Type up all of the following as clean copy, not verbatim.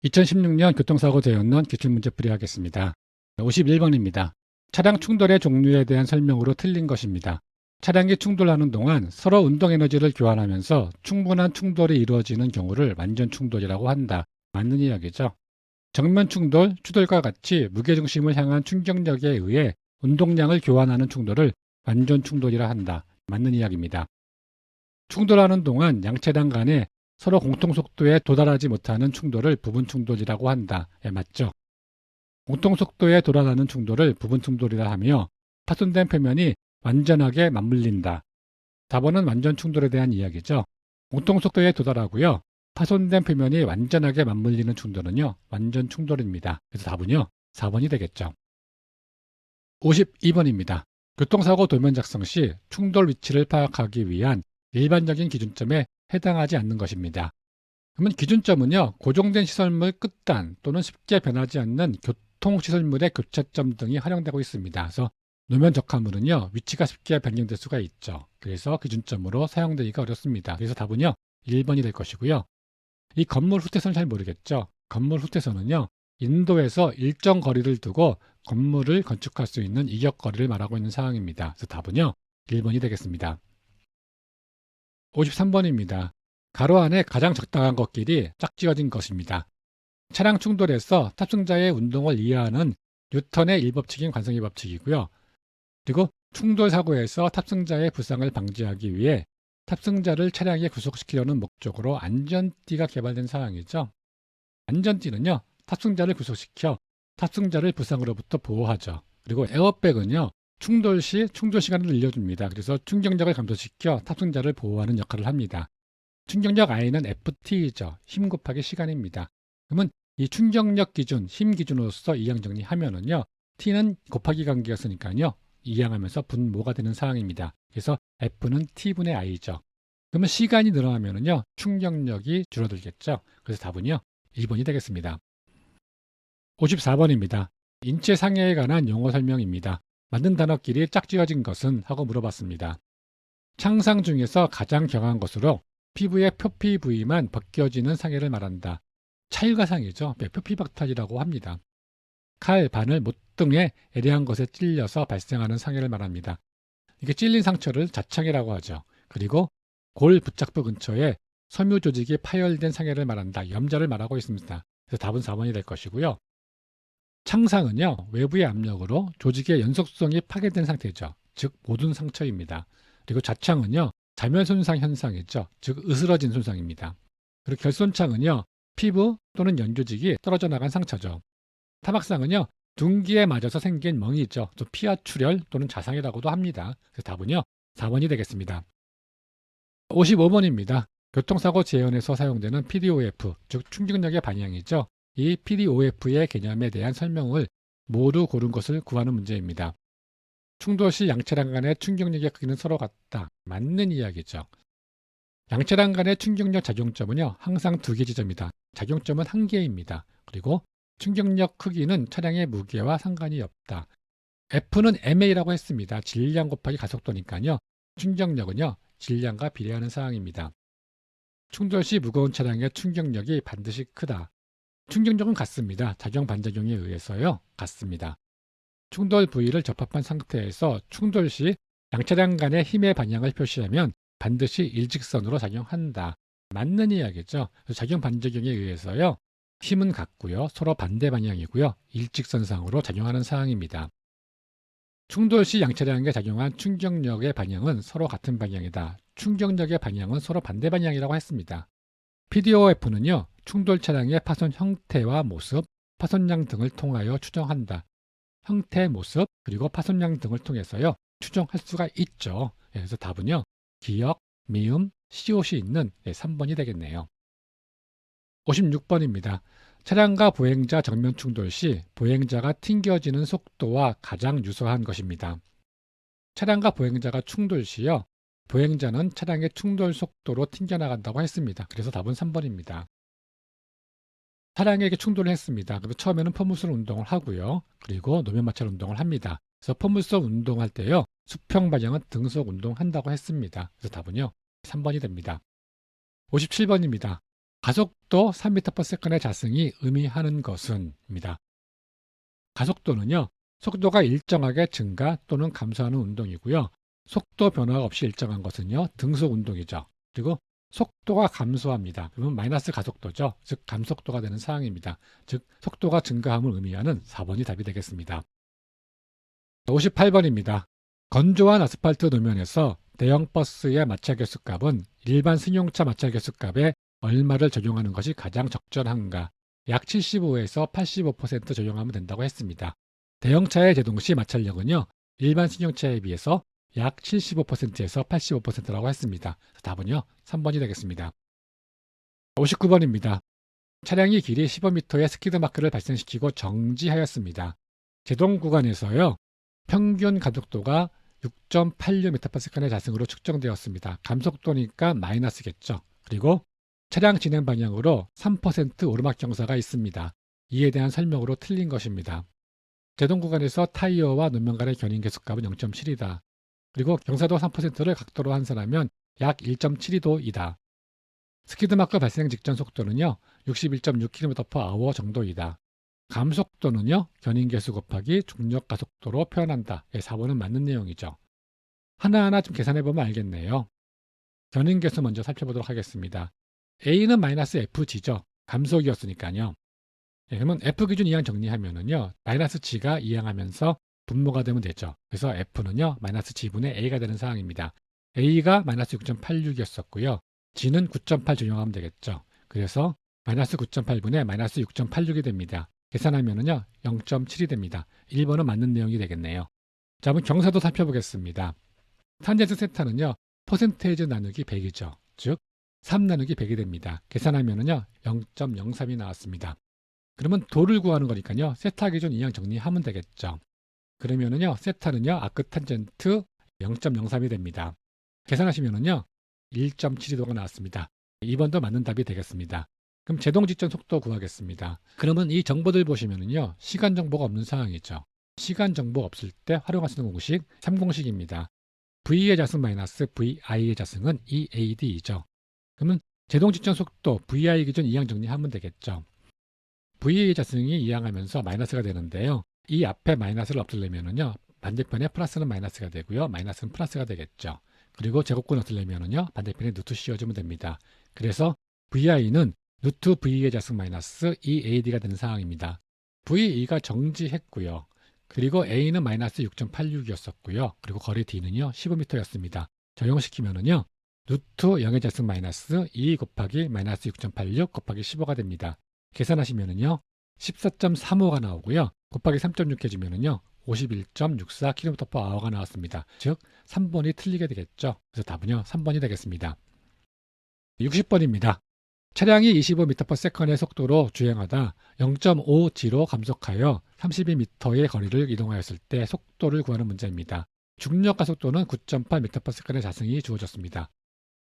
2016년 교통사고 재현론 기출문제 풀이하겠습니다. 51번입니다. 차량 충돌의 종류에 대한 설명으로 틀린 것입니다. 차량이 충돌하는 동안 서로 운동에너지를 교환하면서 충분한 충돌이 이루어지는 경우를 완전 충돌이라고 한다. 맞는 이야기죠. 정면 충돌, 추돌과 같이 무게중심을 향한 충격력에 의해 운동량을 교환하는 충돌을 완전 충돌이라 한다. 맞는 이야기입니다. 충돌하는 동안 양차량 간에 서로 공통 속도에 도달하지 못하는 충돌을 부분 충돌이라고 한다. 맞죠? 공통 속도에 도달하는 충돌을 부분 충돌이라 하며 파손된 표면이 완전하게 맞물린다. 4번은 완전 충돌에 대한 이야기죠. 공통 속도에 도달하고요. 파손된 표면이 완전하게 맞물리는 충돌은요. 완전 충돌입니다. 그래서 답은요. 4번이 되겠죠. 52번입니다. 교통사고 도면 작성 시 충돌 위치를 파악하기 위한 일반적인 기준점에 해당하지 않는 것입니다. 그러면 기준점은요, 고정된 시설물 끝단 또는 쉽게 변하지 않는 교통시설물의 교차점 등이 활용되고 있습니다. 그래서 노면 적화물은요, 위치가 쉽게 변경될 수가 있죠. 그래서 기준점으로 사용되기가 어렵습니다. 그래서 답은요, 1번이 될 것이고요. 이 건물 후퇴선은 잘 모르겠죠. 건물 후퇴선은요, 인도에서 일정 거리를 두고 건물을 건축할 수 있는 이격거리를 말하고 있는 상황입니다. 그래서 답은요, 1번이 되겠습니다. 53번입니다. 가로 안에 가장 적당한 것끼리 짝지어진 것입니다. 차량 충돌에서 탑승자의 운동을 이해하는 뉴턴의 1법칙인 관성의 법칙이고요. 그리고 충돌 사고에서 탑승자의 부상을 방지하기 위해 탑승자를 차량에 구속시키려는 목적으로 안전띠가 개발된 상황이죠. 안전띠는요, 탑승자를 구속시켜 탑승자를 부상으로부터 보호하죠. 그리고 에어백은요, 충돌 시 충돌 시간을 늘려줍니다. 그래서 충격력을 감소시켜 탑승자를 보호하는 역할을 합니다. 충격력 I는 FT죠. 힘 곱하기 시간입니다. 그러면 이 충격력 기준, 힘 기준으로서 이항 정리하면은요, T는 곱하기 관계가 있으니까요, 이항하면서 분모가 되는 상황입니다. 그래서 F는 T분의 I죠. 그러면 시간이 늘어나면은요, 충격력이 줄어들겠죠. 그래서 답은요, 2번이 되겠습니다. 54번입니다. 인체 상해에 관한 용어 설명입니다. 만든 단어끼리 짝지어진 것은? 하고 물어봤습니다. 창상 중에서 가장 경한 것으로 피부의 표피 부위만 벗겨지는 상해를 말한다. 찰과상이죠. 표피박탈이라고 합니다. 칼, 바늘, 못등에 애매한 것에 찔려서 발생하는 상해를 말합니다. 이게 찔린 상처를 자창이라고 하죠. 그리고 골 부착부 근처에 섬유 조직이 파열된 상해를 말한다. 염자를 말하고 있습니다. 그래서 답은 4번이 될 것이고요. 창상은요, 외부의 압력으로 조직의 연속성이 파괴된 상태죠. 즉 모든 상처입니다. 그리고 자창은요, 자멸 손상 현상이죠. 즉 으스러진 손상입니다. 그리고 결손창은요, 피부 또는 연조직이 떨어져 나간 상처죠. 타박상은요, 둔기에 맞아서 생긴 멍이죠. 또 피하 출혈 또는 자상이라고도 합니다. 그래서 답은요, 4번이 되겠습니다. 55번입니다. 교통사고 재현에서 사용되는 PDOF, 즉 충격력의 반영이죠. 이 PDOF의 개념에 대한 설명을 모두 고른 것을 구하는 문제입니다. 충돌 시 양차량 간의 충격력의 크기는 서로 같다. 맞는 이야기죠. 양차량 간의 충격력 작용점은요, 항상 2개 지점이다. 작용점은 1개입니다. 그리고 충격력 크기는 차량의 무게와 상관이 없다. F는 MA라고 했습니다. 질량 곱하기 가속도니까요. 충격력은요, 질량과 비례하는 사항입니다. 충돌 시 무거운 차량의 충격력이 반드시 크다. 충격력은 같습니다. 작용 반작용에 의해서요. 같습니다. 충돌 부위를 접합한 상태에서 충돌 시 양차량 간의 힘의 방향을 표시하면 반드시 일직선으로 작용한다. 맞는 이야기죠. 작용 반작용에 의해서요. 힘은 같고요. 서로 반대 방향이고요. 일직선상으로 작용하는 사항입니다. 충돌 시 양차량에 작용한 충격력의 방향은 서로 같은 방향이다. 충격력의 방향은 서로 반대 방향이라고 했습니다. PDOF는요, 충돌 차량의 파손 형태와 모습, 파손량 등을 통하여 추정한다. 형태, 모습, 그리고 파손량 등을 통해서요, 추정할 수가 있죠. 그래서 답은요, 기역, 미음, 시옷이 있는 3번이 되겠네요. 56번입니다. 차량과 보행자 정면 충돌 시 보행자가 튕겨지는 속도와 가장 유사한 것입니다. 차량과 보행자가 충돌 시요, 보행자는 차량의 충돌 속도로 튕겨나간다고 했습니다. 그래서 답은 3번입니다. 차량에게 충돌을 했습니다. 그래서 처음에는 포물선 운동을 하고요. 그리고 노면 마찰 운동을 합니다. 그래서 포물선 운동할 때요, 수평 방향은 등속 운동한다고 했습니다. 그래서 답은요, 3번이 됩니다. 57번입니다. 가속도 3m/s의 자승이 의미하는 것은입니다. 가속도는요, 속도가 일정하게 증가 또는 감소하는 운동이고요. 속도 변화가 없이 일정한 것은요, 등속 운동이죠. 그리고 속도가 감소합니다. 그러면 마이너스 가속도죠. 즉 감속도가 되는 사항입니다. 즉 속도가 증가함을 의미하는 4번이 답이 되겠습니다. 58번입니다. 건조한 아스팔트 노면에서 대형 버스의 마찰 계수값은 일반 승용차 마찰 계수값에 얼마를 적용하는 것이 가장 적절한가? 약 75에서 85% 적용하면 된다고 했습니다. 대형차의 제동시 마찰력은요, 일반 승용차에 비해서 약 75%에서 85%라고 했습니다. 답은요, 3번이 되겠습니다. 59번입니다. 차량이 길이 15m의 스키드 마크를 발생시키고 정지하였습니다. 제동 구간에서요, 평균 가속도가 6.86m/s의 자승으로 측정되었습니다. 감속도니까 마이너스겠죠. 그리고 차량 진행 방향으로 3% 오르막 경사가 있습니다. 이에 대한 설명으로 틀린 것입니다. 제동 구간에서 타이어와 노면 간의 견인 계수값은 0.7이다. 그리고 경사도 3%를 각도로 환산하면 약 1.72도이다. 스키드마크 발생 직전 속도는요, 61.6km/h 정도이다. 감속도는요, 견인 계수 곱하기 중력 가속도로 표현한다. 4번은 맞는 내용이죠. 하나하나 좀 계산해보면 알겠네요. 견인 계수 먼저 살펴보도록 하겠습니다. A는 마이너스 FG죠. 감속이었으니까요. 그러면 F 기준 이항 정리하면은요, 마이너스 G가 이항하면서 분모가 되면 되죠. 그래서 F는요, 마이너스 G분의 A가 되는 상황입니다. A가 마이너스 6.86이었었고요. G는 9.8 적용하면 되겠죠. 그래서 마이너스 9.8분의 마이너스 6.86이 됩니다. 계산하면은요, 0.7이 됩니다. 1번은 맞는 내용이 되겠네요. 자, 한번 경사도 살펴보겠습니다. 탄젠트 세타는요, 퍼센테이지 나누기 100이죠. 즉, 3 나누기 100이 됩니다. 계산하면은요, 0.03이 나왔습니다. 그러면 도를 구하는 거니까요, 세타 기준 이항 정리하면 되겠죠. 그러면은요, 세타는요, 아크탄젠트 0.03이 됩니다. 계산하시면은요, 1.72도가 나왔습니다. 2번도 맞는 답이 되겠습니다. 그럼 제동 직전 속도 구하겠습니다. 그러면 이 정보들 보시면은요, 시간 정보가 없는 상황이죠. 시간 정보 없을 때 활용할 수 있는 공식 3공식입니다. V의 자승 마이너스 VI의 자승은 EAD이죠. 그러면 제동 직전 속도 VI 기준 이항 정리하면 되겠죠. V의 자승이 이항하면서 마이너스가 되는데요. 이 앞에 마이너스를 없애려면은요, 반대편에 플러스는 마이너스가 되고요, 마이너스는 플러스가 되겠죠. 그리고 제곱근 없애려면은요, 반대편에 루트 씌워주면 됩니다. 그래서 VI는 루트 V의 자승 마이너스 EAD가 되는 상황입니다. VE가 정지했고요. 그리고 A는 마이너스 6.86이었었고요. 그리고 거리 D는요, 15m였습니다. 적용시키면은요, 루트 0의 자승 마이너스 2 곱하기 마이너스 6.86 곱하기 15가 됩니다. 계산하시면은요, 14.35가 나오고요. 곱하기 3.6 해주면은요, 51.64km/h가 나왔습니다. 즉, 3번이 틀리게 되겠죠. 그래서 답은요, 3번이 되겠습니다. 60번입니다. 차량이 25m/s의 속도로 주행하다 0.5g로 감속하여 32m의 거리를 이동하였을 때 속도를 구하는 문제입니다. 중력 가속도는 9.8m/s의 자승이 주어졌습니다.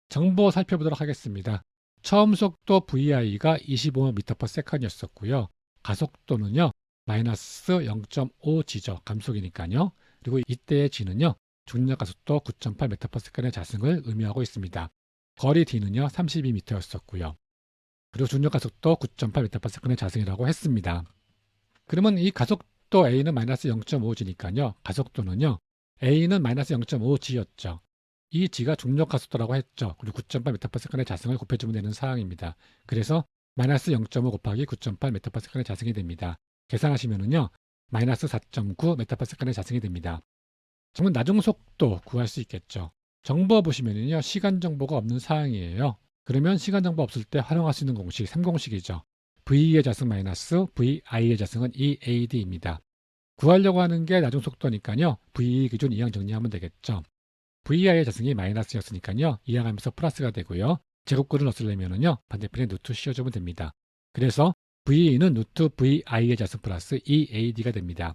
정보 살펴보도록 하겠습니다. 처음 속도 VI가 25m/s였었고요. 가속도는요, 마이너스 0.5g죠. 감속이니까요. 그리고 이때의 G는요, 중력 가속도 9.8m/s의 자승을 의미하고 있습니다. 거리 D는요, 32m였었고요. 그리고 중력 가속도 9.8m/s의 자승이라고 했습니다. 그러면 이 가속도 A는 마이너스 0.5g니까요. 가속도는요, A는 마이너스 0.5g였죠. 이 G가 중력 가속도라고 했죠. 그리고 9.8m/s의 자승을 곱해주면 되는 사항입니다. 그래서 마이너스 0.5 곱하기 9.8m/s의 자승이 됩니다. 계산하시면은요, 마이너스 4.9m/s의 자승이 됩니다. 그러면 나중 속도 구할 수 있겠죠. 정보 보시면은요, 시간 정보가 없는 사항이에요. 그러면 시간 정보 없을 때 활용할 수 있는 공식 3공식이죠. V의 자승 마이너스 VI의 자승은 EAD입니다. 구하려고 하는 게 나중 속도니까요, V 기준 이항 정리하면 되겠죠. VI의 자승이 마이너스였으니까요, 이항하면서 플러스가 되고요. 제곱근을 없애려면은요, 반대편에 루트 씌워주면 됩니다. 그래서 VE는 루트 VI의 자승 플러스 EAD가 됩니다.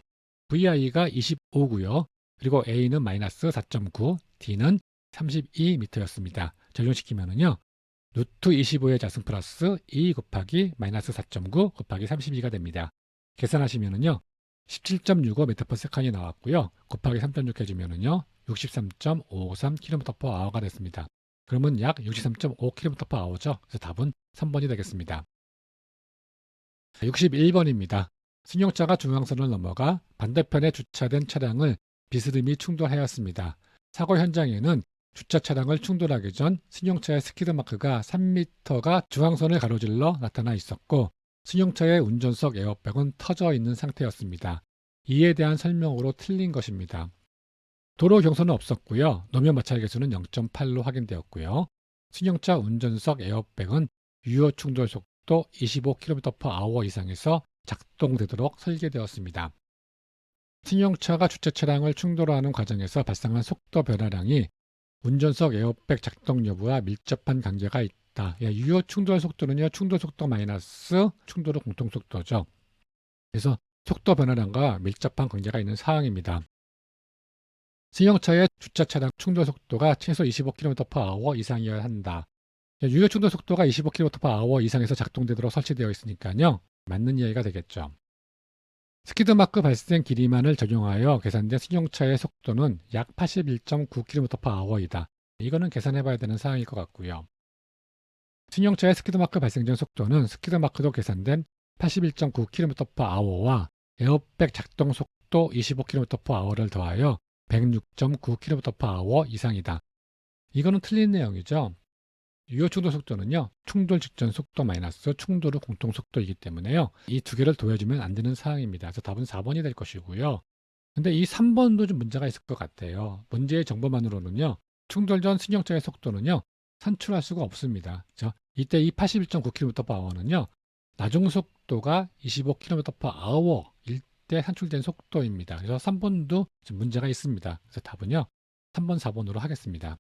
VI가 25고요. 그리고 A는 마이너스 4.9, D는 32m였습니다. 적용시키면은요, 루트 25의 자승 플러스 2 곱하기 마이너스 4.9 곱하기 32가 됩니다. 계산하시면은요, 17.65m/s이 나왔고요. 곱하기 3.6 해주면은요, 63.53km/h가 됐습니다. 그러면 약 63.5km/h죠. 그래서 답은 3번이 되겠습니다. 61번입니다. 승용차가 중앙선을 넘어가 반대편에 주차된 차량을 비스듬히 충돌하였습니다. 사고 현장에는 주차 차량을 충돌하기 전 승용차의 스키드 마크가 3m가 중앙선을 가로질러 나타나 있었고 승용차의 운전석 에어백은 터져 있는 상태였습니다. 이에 대한 설명으로 틀린 것입니다. 도로 경사는 없었고요. 노면 마찰 계수는 0.8로 확인되었고요. 승용차 운전석 에어백은 유효 충돌 속도 25km/h 이상에서 작동되도록 설계되었습니다. 승용차가 주차 차량을 충돌하는 과정에서 발생한 속도 변화량이 운전석 에어백 작동 여부와 밀접한 관계가 있다. 유효 충돌 속도는요, 충돌 속도 마이너스 충돌의 공통 속도죠. 그래서 속도 변화량과 밀접한 관계가 있는 사항입니다. 승용차의 주차 차량 충돌 속도가 최소 25km/h 이상이어야 한다. 유효 충돌 속도가 25km/h 이상에서 작동되도록 설치되어 있으니까요. 맞는 이해가 되겠죠. 스키드마크 발생 길이만을 적용하여 계산된 승용차의 속도는 약 81.9km/h이다. 이거는 계산해 봐야 되는 사항일 것 같고요. 승용차의 스키드마크 발생 전 속도는 스키드마크도 계산된 81.9km/h와 에어백 작동 속도 25km/h를 더하여 106.9km/h 이상이다. 이거는 틀린 내용이죠. 유효 충돌 속도는요, 충돌 직전 속도 마이너스 충돌 후 공통 속도이기 때문에요. 이 두 개를 더해주면 안 되는 사항입니다. 그래서 답은 4번이 될 것이고요. 근데 이 3번도 좀 문제가 있을 것 같아요. 문제의 정보만으로는요, 충돌 전 승용차의 속도는요, 산출할 수가 없습니다. 그렇죠? 이때 이 81.9km/h는요, 나중 속도가 25km/h일 때 산출된 속도입니다. 그래서 3번도 좀 문제가 있습니다. 그래서 답은요, 3번, 4번으로 하겠습니다.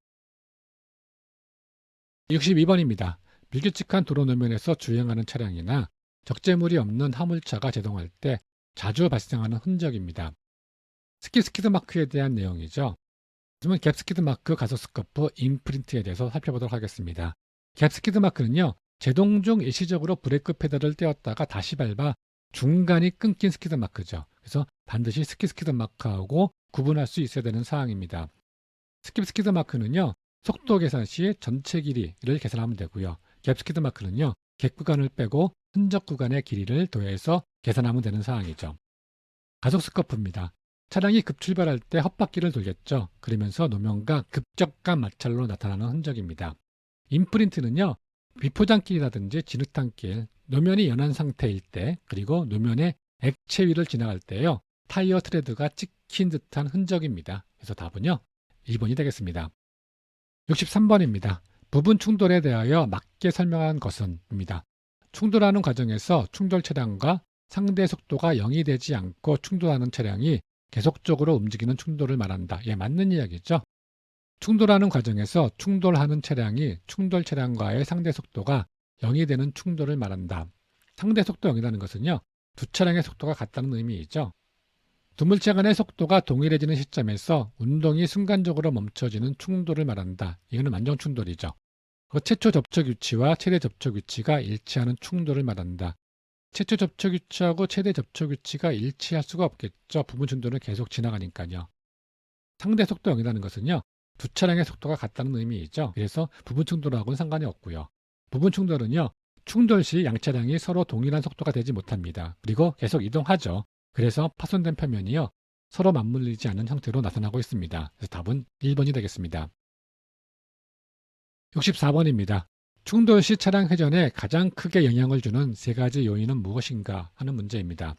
62번입니다. 불규칙한 도로 노면에서 주행하는 차량이나 적재물이 없는 화물차가 제동할 때 자주 발생하는 흔적입니다. 스키드 마크에 대한 내용이죠. 그러면 갭 스키드 마크 가속 스커프 임프린트에 대해서 살펴보도록 하겠습니다. 갭 스키드 마크는요, 제동 중 일시적으로 브레이크 페달을 떼었다가 다시 밟아 중간이 끊긴 스키드 마크죠. 그래서 반드시 스키드 마크하고 구분할 수 있어야 되는 사항입니다. 스키드 마크는요, 속도 계산 시 전체 길이를 계산하면 되고요. 갭 스키드 마크는요, 갭 구간을 빼고 흔적 구간의 길이를 더해서 계산하면 되는 사항이죠. 가속 스커프입니다. 차량이 급출발할 때 헛바퀴를 돌겠죠. 그러면서 노면과 급격한 마찰로 나타나는 흔적입니다. 임프린트는요, 비포장길이라든지 진흙탕길, 노면이 연한 상태일 때, 그리고 노면에 액체 위를 지나갈 때요, 타이어 트레드가 찍힌 듯한 흔적입니다. 그래서 답은요, 1번이 되겠습니다. 63번입니다. 부분 충돌에 대하여 맞게 설명한 것은입니다. 충돌하는 과정에서 충돌 차량과 상대 속도가 0이 되지 않고 충돌하는 차량이 계속적으로 움직이는 충돌을 말한다. 맞는 이야기죠. 충돌하는 과정에서 충돌하는 차량이 충돌 차량과의 상대 속도가 0이 되는 충돌을 말한다. 상대 속도 0이라는 것은요, 두 차량의 속도가 같다는 의미이죠. 두 물체 간의 속도가 동일해지는 시점에서 운동이 순간적으로 멈춰지는 충돌을 말한다. 이거는 완전 충돌이죠. 최초 접촉 위치와 최대 접촉 위치가 일치하는 충돌을 말한다. 최초 접촉 위치하고 최대 접촉 위치가 일치할 수가 없겠죠. 부분 충돌은 계속 지나가니까요. 상대 속도 0이라는 것은요, 두 차량의 속도가 같다는 의미이죠. 그래서 부분 충돌하고는 상관이 없고요. 부분 충돌은요, 충돌 시 양 차량이 서로 동일한 속도가 되지 못합니다. 그리고 계속 이동하죠. 그래서 파손된 표면이요, 서로 맞물리지 않는 형태로 나타나고 있습니다. 그래서 답은 1번이 되겠습니다. 64번입니다. 충돌 시 차량 회전에 가장 크게 영향을 주는 세 가지 요인은 무엇인가 하는 문제입니다.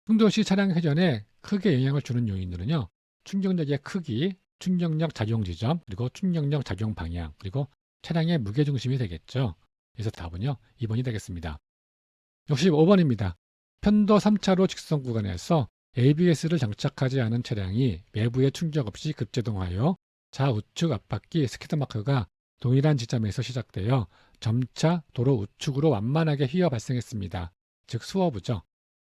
충돌 시 차량 회전에 크게 영향을 주는 요인들은요, 충격력의 크기, 충격력 작용 지점, 그리고 충격력 작용 방향, 그리고 차량의 무게중심이 되겠죠. 그래서 답은요, 2번이 되겠습니다. 65번입니다. 편도 3차로 직선 구간에서 ABS를 장착하지 않은 차량이 외부의 충격 없이 급제동하여 좌우측 앞바퀴 스키드마크가 동일한 지점에서 시작되어 점차 도로 우측으로 완만하게 휘어 발생했습니다. 즉 스워브죠.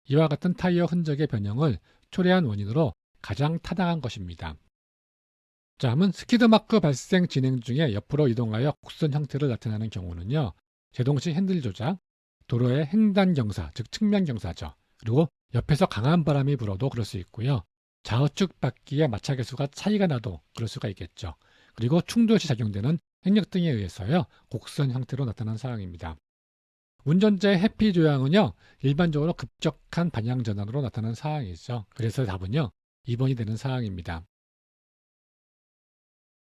이와 같은 타이어 흔적의 변형을 초래한 원인으로 가장 타당한 것입니다. 다음은 스키드마크 발생 진행 중에 옆으로 이동하여 곡선 형태를 나타내는 경우는요, 제동 시 핸들 조작, 도로의 횡단 경사, 즉 측면 경사죠. 그리고 옆에서 강한 바람이 불어도 그럴 수 있고요. 좌우측 바퀴의 마찰 계수가 차이가 나도 그럴 수가 있겠죠. 그리고 충돌 시 작용되는 행력 등에 의해서요 곡선 형태로 나타난 상황입니다. 운전자의 해피 조향은요 일반적으로 급격한 방향 전환으로 나타나는 상황이죠. 그래서 답은요 2번이 되는 상황입니다.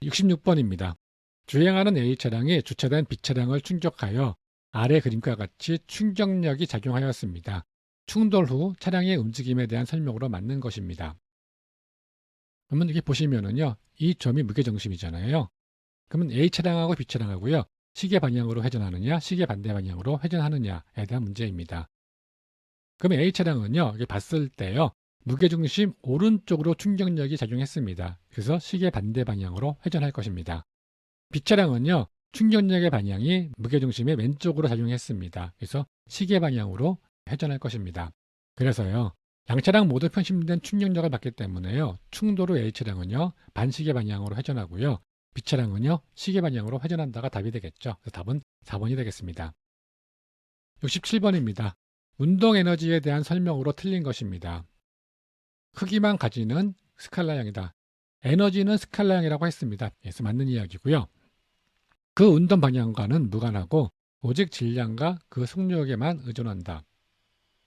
66번입니다. 주행하는 A 차량이 주차된 B 차량을 충격하여 아래 그림과 같이 충격력이 작용하였습니다. 충돌 후 차량의 움직임에 대한 설명으로 맞는 것입니다. 그러면 이렇게 보시면은요, 이 점이 무게중심이잖아요. 그러면 A 차량하고 B 차량하고요, 시계 방향으로 회전하느냐, 시계 반대 방향으로 회전하느냐에 대한 문제입니다. 그러면 A 차량은요, 이렇게 봤을 때요, 무게중심 오른쪽으로 충격력이 작용했습니다. 그래서 시계 반대 방향으로 회전할 것입니다. B 차량은요, 충격력의 방향이 무게중심의 왼쪽으로 작용했습니다. 그래서 시계 방향으로 회전할 것입니다. 그래서요, 양차량 모두 편심된 충격력을 받기 때문에요, 충돌 후 A 차량은요, 반시계 방향으로 회전하고요, B 차량은요, 시계 방향으로 회전한다가 답이 되겠죠. 그래서 답은 4번이 되겠습니다. 67번입니다. 운동 에너지에 대한 설명으로 틀린 것입니다. 크기만 가지는 스칼라형이다. 에너지는 스칼라형이라고 했습니다. 그래서 맞는 이야기고요. 그 운동 방향과는 무관하고 오직 질량과 그 속력에만 의존한다.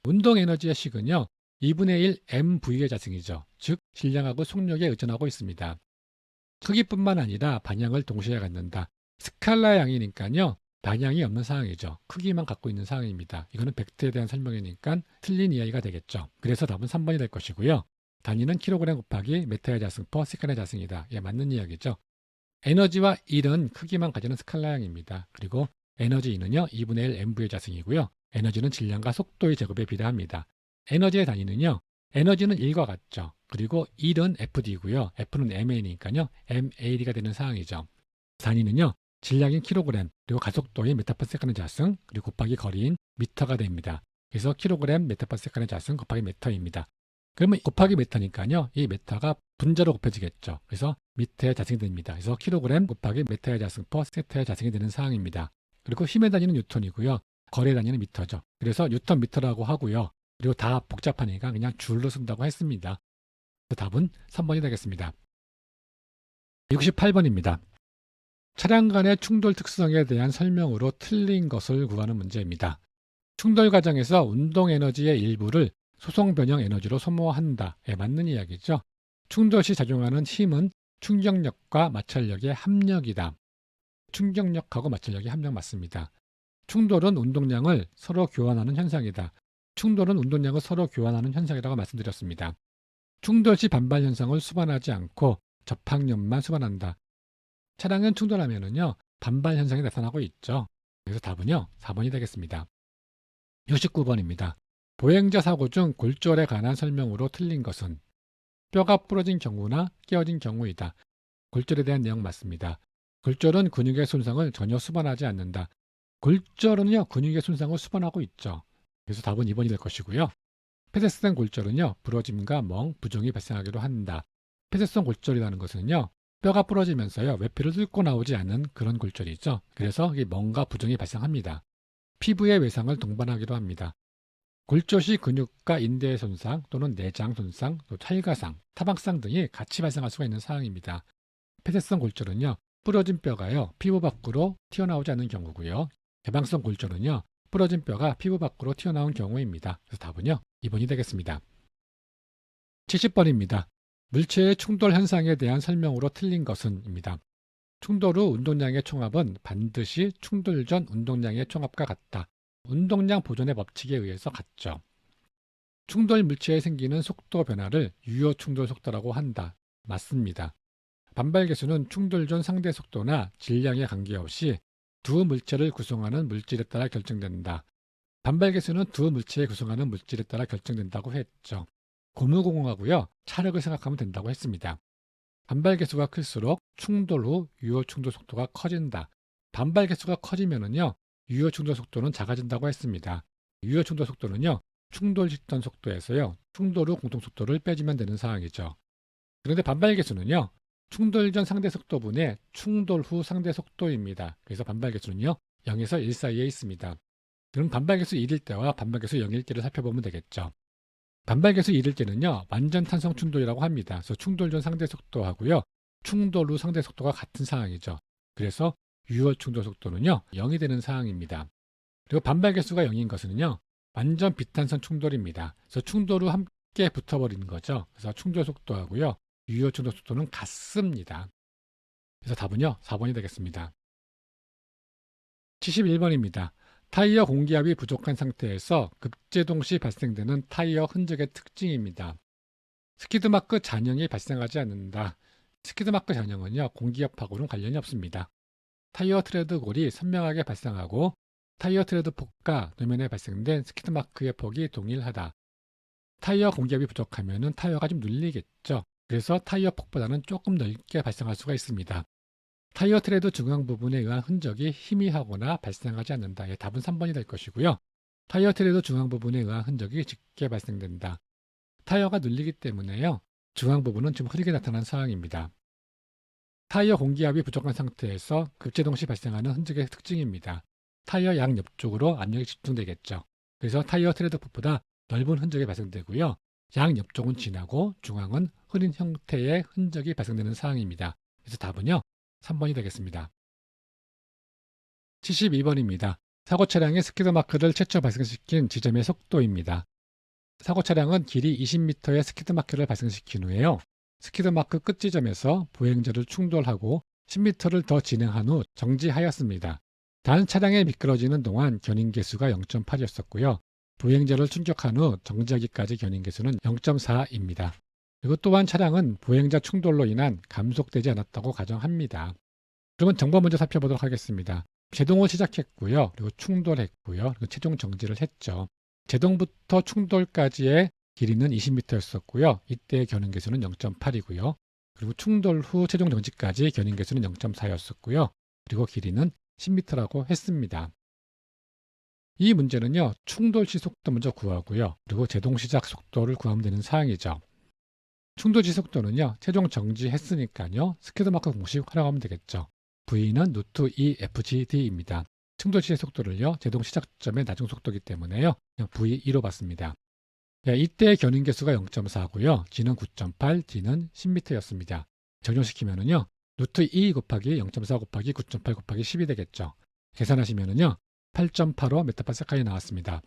운동 에너지의 식은요. 2분의 1 mv의 자승이죠. 즉 질량하고 속력에 의존하고 있습니다. 크기뿐만 아니라 방향을 동시에 갖는다. 스칼라형이니까요. 방향이 없는 상황이죠. 크기만 갖고 있는 상황입니다. 이거는 벡터에 대한 설명이니까 틀린 이야기가 되겠죠. 그래서 답은 3번이 될 것이고요. 단위는 킬로그램 곱하기 메타의 자승 퍼 세컨의 자승이다. 예, 맞는 이야기죠. 에너지와 1은 크기만 가지는 스칼라형입니다. 그리고 에너지 2는요. 2분의 1 mv의 자승이고요. 에너지는 질량과 속도의 제곱에 비례합니다. 에너지의 단위는요. 에너지는 1과 같죠. 그리고 1은 FD고요. F는 MA니까요. MAD가 되는 상황이죠. 단위는요. 질량인 킬로그램, 그리고 가속도인 메타퍼세컨의 자승, 그리고 곱하기 거리인 미터가 됩니다. 그래서 킬로그램 메타퍼세컨의 자승 곱하기 미터입니다. 그러면 곱하기 미터니까요. 이 미터가 분자로 곱해지겠죠. 그래서 미터의 자승이 됩니다. 그래서 킬로그램 곱하기 미터의 자승 퍼 세타의 자승이 되는 상황입니다. 그리고 힘의 단위는 뉴턴이고요. 거리의 단위는 미터죠. 그래서 뉴턴 미터라고 하고요. 그리고 다 복잡하니까 그냥 줄로 쓴다고 했습니다. 답은 3번이 되겠습니다. 68번입니다. 차량 간의 충돌 특성에 대한 설명으로 틀린 것을 구하는 문제입니다. 충돌 과정에서 운동 에너지의 일부를 소송 변형 에너지로 소모한다에 맞는 이야기죠. 충돌 시 작용하는 힘은 충격력과 마찰력의 합력이다. 충격력하고 마찰력의 합력 맞습니다. 충돌은 운동량을 서로 교환하는 현상이다. 충돌은 운동량을 서로 교환하는 현상이라고 말씀드렸습니다. 충돌 시 반발 현상을 수반하지 않고 접합력만 수반한다. 차량은 충돌하면은요, 반발 현상이 나타나고 있죠. 그래서 답은요, 4번이 되겠습니다. 69번입니다. 보행자 사고 중 골절에 관한 설명으로 틀린 것은 뼈가 부러진 경우나 깨어진 경우이다. 골절에 대한 내용 맞습니다. 골절은 근육의 손상을 전혀 수반하지 않는다. 골절은요, 근육의 손상을 수반하고 있죠. 그래서 답은 2번이 될 것이고요. 폐쇄성 골절은요, 부러짐과 멍, 부종이 발생하기도 한다. 폐쇄성 골절이라는 것은요, 뼈가 부러지면서요, 외피를 뚫고 나오지 않는 그런 골절이죠. 그래서 이 멍과 부종이 발생합니다. 피부의 외상을 동반하기도 합니다. 골절 시 근육과 인대의 손상 또는 내장 손상, 또 찰가상, 타박상 등이 같이 발생할 수가 있는 상황입니다. 폐쇄성 골절은요, 부러진 뼈가요, 피부 밖으로 튀어나오지 않는 경우고요. 개방성 골절은요, 부러진 뼈가 피부 밖으로 튀어나온 경우입니다. 그래서 답은요, 2번이 되겠습니다. 70번입니다. 물체의 충돌 현상에 대한 설명으로 틀린 것은입니다. 충돌 후 운동량의 총합은 반드시 충돌 전 운동량의 총합과 같다. 운동량 보존의 법칙에 의해서 같죠. 충돌 물체에 생기는 속도 변화를 유효 충돌 속도라고 한다. 맞습니다. 반발 계수는 충돌 전 상대 속도나 질량에 관계없이 두 물체를 구성하는 물질에 따라 결정된다. 반발 계수는 두 물체에 구성하는 물질에 따라 결정된다고 했죠. 고무공하고요, 차력을 생각하면 된다고 했습니다. 반발 계수가 클수록 충돌 후 유효 충돌 속도가 커진다. 반발 계수가 커지면은요, 유효 충돌 속도는 작아진다고 했습니다. 유효 충돌 속도는요, 충돌 직전 속도에서요, 충돌 후 공통 속도를 빼주면 되는 상황이죠. 그런데 반발 계수는요, 충돌 전 상대 속도분의 충돌 후 상대 속도입니다. 그래서 반발 계수는요, 0에서 1 사이에 있습니다. 그럼 반발 계수 1일 때와 반발 계수 0일 때를 살펴보면 되겠죠. 반발 계수 1일 때는요, 완전 탄성 충돌이라고 합니다. 그래서 충돌 전 상대 속도하고요, 충돌 후 상대 속도가 같은 상황이죠. 그래서 유효 충돌 속도는요 0이 되는 상황입니다. 그리고 반발 개수가 0인 것은요 완전 비탄선 충돌입니다. 그래서 충돌 후 함께 붙어버리는 거죠. 그래서 충돌 속도하고요 유효 충돌 속도는 같습니다. 그래서 답은요 4번이 되겠습니다. 71번입니다. 타이어 공기압이 부족한 상태에서 급제동 시 발생되는 타이어 흔적의 특징입니다. 스키드마크 잔형이 발생하지 않는다. 스키드마크 잔형은요 공기압하고는 관련이 없습니다. 타이어 트레드 골이 선명하게 발생하고 타이어 트레드 폭과 노면에 발생된 스키드마크의 폭이 동일하다. 타이어 공기압이 부족하면 타이어가 좀 눌리겠죠. 그래서 타이어 폭보다는 조금 넓게 발생할 수가 있습니다. 타이어 트레드 중앙 부분에 의한 흔적이 희미하거나 발생하지 않는다. 예, 답은 3번이 될 것이고요. 타이어 트레드 중앙 부분에 의한 흔적이 짙게 발생된다. 타이어가 눌리기 때문에요. 중앙 부분은 좀 흐리게 나타난 상황입니다. 타이어 공기압이 부족한 상태에서 급제동 시 발생하는 흔적의 특징입니다. 타이어 양 옆쪽으로 압력이 집중되겠죠. 그래서 타이어 트레드 폭보다 넓은 흔적이 발생되고요. 양 옆쪽은 진하고 중앙은 흐린 형태의 흔적이 발생되는 상황입니다. 그래서 답은요. 3번이 되겠습니다. 72번입니다. 사고 차량의 스키드 마크를 최초 발생시킨 지점의 속도입니다. 사고 차량은 길이 20m의 스키드 마크를 발생시킨 후에요. 스키드 마크 끝 지점에서 보행자를 충돌하고 10m를 더 진행한 후 정지하였습니다. 단 차량에 미끄러지는 동안 견인 계수가 0.8이었었고요. 보행자를 충격한 후 정지하기까지 견인 계수는 0.4입니다. 그리고 또한 차량은 보행자 충돌로 인한 감속되지 않았다고 가정합니다. 그러면 정보 먼저 살펴보도록 하겠습니다. 제동을 시작했고요. 그리고 충돌했고요. 그리고 최종 정지를 했죠. 제동부터 충돌까지의 길이는 20m였었고요. 이때 견인 계수는 0.8이고요. 그리고 충돌 후 최종 정지까지 견인 계수는 0.4였었고요. 그리고 길이는 10m라고 했습니다. 이 문제는요. 충돌 시 속도 먼저 구하고요. 그리고 제동 시작 속도를 구하면 되는 사항이죠. 충돌 시 속도는요. 최종 정지했으니까요. 스키드마크 공식 활용하면 되겠죠. V는 루트 2FGD입니다. 충돌 시의 속도를요. 제동 시작점의 나중 속도이기 때문에요. 그냥 V2로 봤습니다. 이때 견인 계수가 0.4고요. G는 9.8, D는 10m였습니다. 적용시키면은요. 루트 2 곱하기 0.4 곱하기 9.8 곱하기 10이 되겠죠. 계산하시면은요. 8.85 ms 나왔습니다.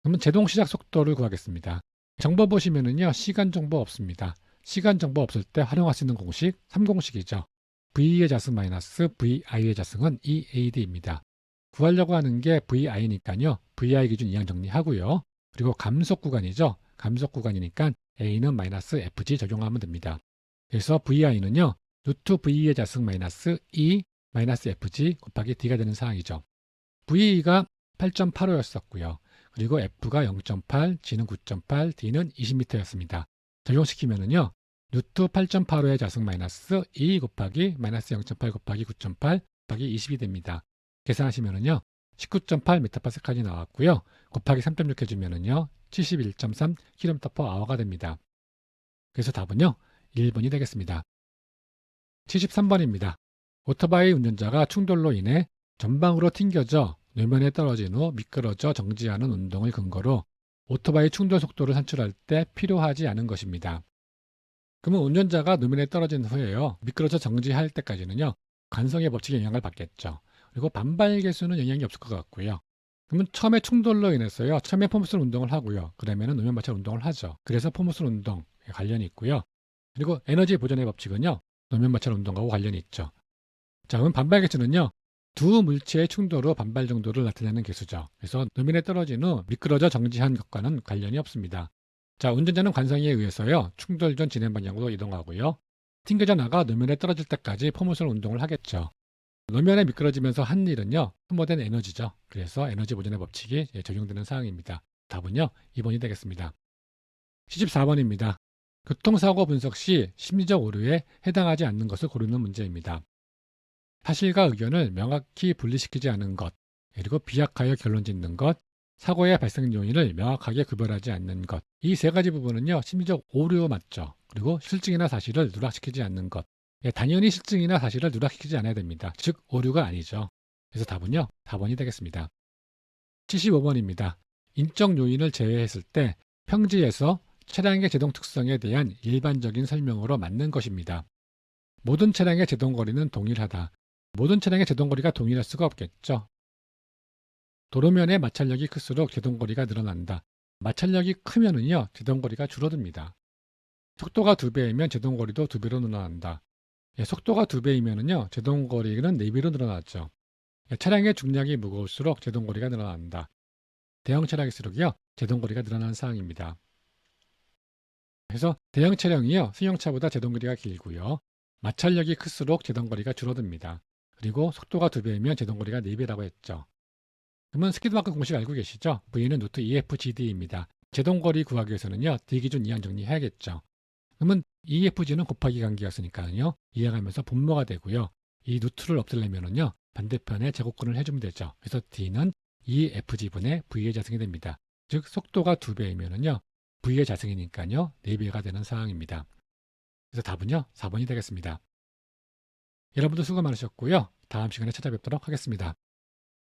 그러면 제동 시작 속도를 구하겠습니다. 정보 보시면은요. 시간 정보 없습니다. 시간 정보 없을 때 활용할 수 있는 공식 3공식이죠. V의 자승 마이너스 VI의 자승은 EAD입니다. 구하려고 하는 게 VI니까요. VI 기준 이항 정리하고요. 그리고 감속 구간이죠. 감속 구간이니까 A는 마이너스 FG 적용하면 됩니다. 그래서 VI는요. 루트 V의 자승 마이너스 E 마이너스 FG 곱하기 D가 되는 상황이죠. VE가 8.85였었고요. 그리고 F가 0.8, G는 9.8, D는 20m였습니다. 적용시키면은요. 루트 8.85의 자승 마이너스 2 곱하기 마이너스 0.8 곱하기 9.8 곱하기 20이 됩니다. 계산하시면은요. 19.8ms이 나왔고요. 곱하기 3.6 해주면은요. 71.3km/h가 됩니다. 그래서 답은요. 1번이 되겠습니다. 73번입니다. 오토바이 운전자가 충돌로 인해 전방으로 튕겨져 노면에 떨어진 후 미끄러져 정지하는 운동을 근거로 오토바이 충돌 속도를 산출할 때 필요하지 않은 것입니다. 그러면 운전자가 노면에 떨어진 후에요. 미끄러져 정지할 때까지는요. 관성의 법칙에 영향을 받겠죠. 그리고 반발 계수는 영향이 없을 것 같고요. 그러면 처음에 충돌로 인해서요. 처음에 포물선 운동을 하고요. 그러면 노면 마찰 운동을 하죠. 그래서 포물선 운동에 관련이 있고요. 그리고 에너지 보존의 법칙은요. 노면 마찰 운동하고 관련이 있죠. 자, 그럼 반발 계수는요. 두 물체의 충돌 후 반발 정도를 나타내는 계수죠. 그래서 노면에 떨어진 후 미끄러져 정지한 것과는 관련이 없습니다. 자, 운전자는 관성에 의해서요. 충돌 전 진행 방향으로 이동하고요. 튕겨져 나가 노면에 떨어질 때까지 포물선 운동을 하겠죠. 노면에 미끄러지면서 한 일은요. 소모된 에너지죠. 그래서 에너지 보존의 법칙이 적용되는 사항입니다. 답은요. 2번이 되겠습니다. 74번입니다. 교통사고 분석 시 심리적 오류에 해당하지 않는 것을 고르는 문제입니다. 사실과 의견을 명확히 분리시키지 않은 것, 그리고 비약하여 결론 짓는 것, 사고의 발생 요인을 명확하게 구별하지 않는 것. 이 세 가지 부분은요. 심리적 오류 맞죠. 그리고 실증이나 사실을 누락시키지 않는 것. 당연히 실증이나 사실을 누락시키지 않아야 됩니다. 즉 오류가 아니죠. 그래서 답은요. 4번이 되겠습니다. 75번입니다. 인적 요인을 제외했을 때 평지에서 차량의 제동 특성에 대한 일반적인 설명으로 맞는 것입니다. 모든 차량의 제동 거리는 동일하다. 모든 차량의 제동거리가 동일할 수가 없겠죠. 도로면의 마찰력이 클수록 제동거리가 늘어난다. 마찰력이 크면은요, 제동거리가 줄어듭니다. 속도가 2배이면 제동거리도 2배로 늘어난다. 속도가 2배이면은요, 제동거리는 4배로 늘어나죠. 차량의 중량이 무거울수록 제동거리가 늘어난다. 대형 차량일수록요, 제동거리가 늘어나는 사항입니다. 그래서 대형 차량이요, 승용차보다 제동거리가 길고요. 마찰력이 클수록 제동거리가 줄어듭니다. 그리고 속도가 2배이면 제동거리가 4배라고 했죠. 그러면 스피드마크 공식 알고 계시죠? V는 루트 EFGD입니다. 제동거리 구하기 위해서는요, D 기준 이항 정리해야겠죠. 그러면 EFG는 곱하기 관계였으니까요, 이해가면서 분모가 되고요. 이 루트를 없애려면은요, 반대편에 제곱근을 해주면 되죠. 그래서 D는 EFG분의 V의 자승이 됩니다. 즉 속도가 2배이면은요, V의 자승이니까요, 4배가 되는 상황입니다. 그래서 답은요, 4번이 되겠습니다. 여러분도 수고 많으셨고요. 다음 시간에 찾아뵙도록 하겠습니다.